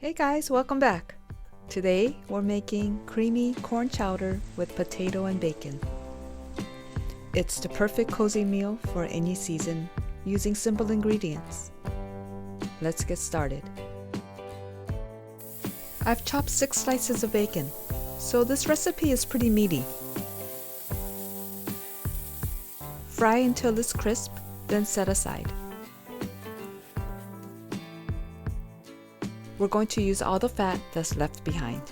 Hey guys, welcome back. Today we're making creamy corn chowder with potato and bacon. It's the perfect cozy meal for any season using simple ingredients. Let's get started. I've chopped 6 slices of bacon, so this recipe is pretty meaty. Fry until it's crisp, then set aside. We're going to use all the fat that's left behind.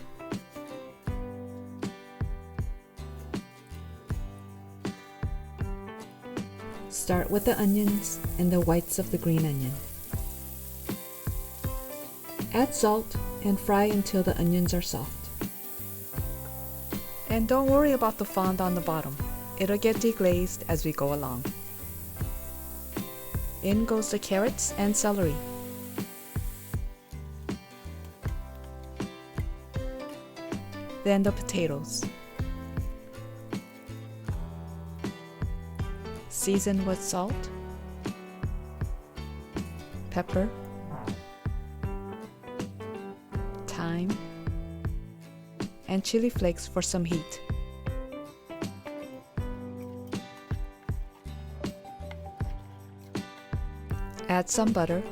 Start with the onions and the whites of the green onion. Add salt and fry until the onions are soft. And don't worry about the fond on the bottom. It'll get deglazed as we go along. In goes the carrots and celery. Then the potatoes. Season with salt, pepper, thyme, and chili flakes for some heat. Add some butter.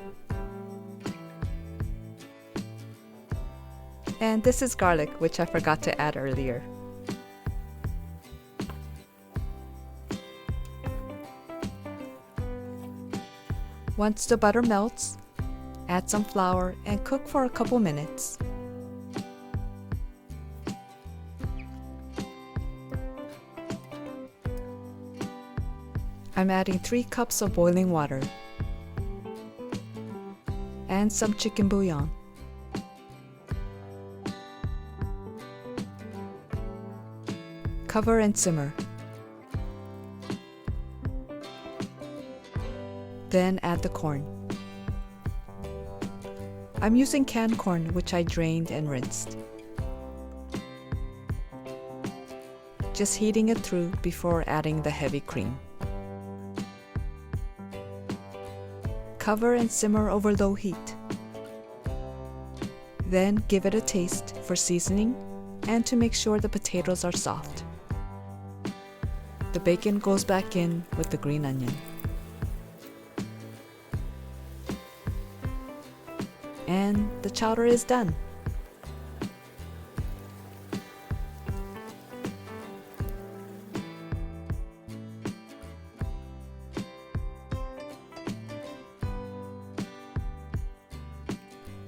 And this is garlic, which I forgot to add earlier. Once the butter melts, add some flour and cook for a couple minutes. I'm adding 3 cups of boiling water and some chicken bouillon. Cover and simmer. Then add the corn. I'm using canned corn, which I drained and rinsed. Just heating it through before adding the heavy cream. Cover and simmer over low heat. Then give it a taste for seasoning and to make sure the potatoes are soft. The bacon goes back in with the green onion. And the chowder is done.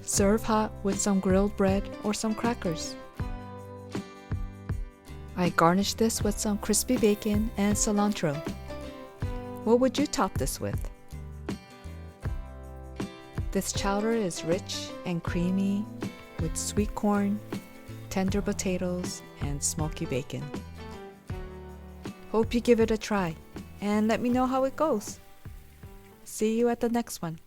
Serve hot with some grilled bread or some crackers. I garnish this with some crispy bacon and cilantro. What would you top this with? This chowder is rich and creamy with sweet corn, tender potatoes, and smoky bacon. Hope you give it a try and let me know how it goes. See you at the next one.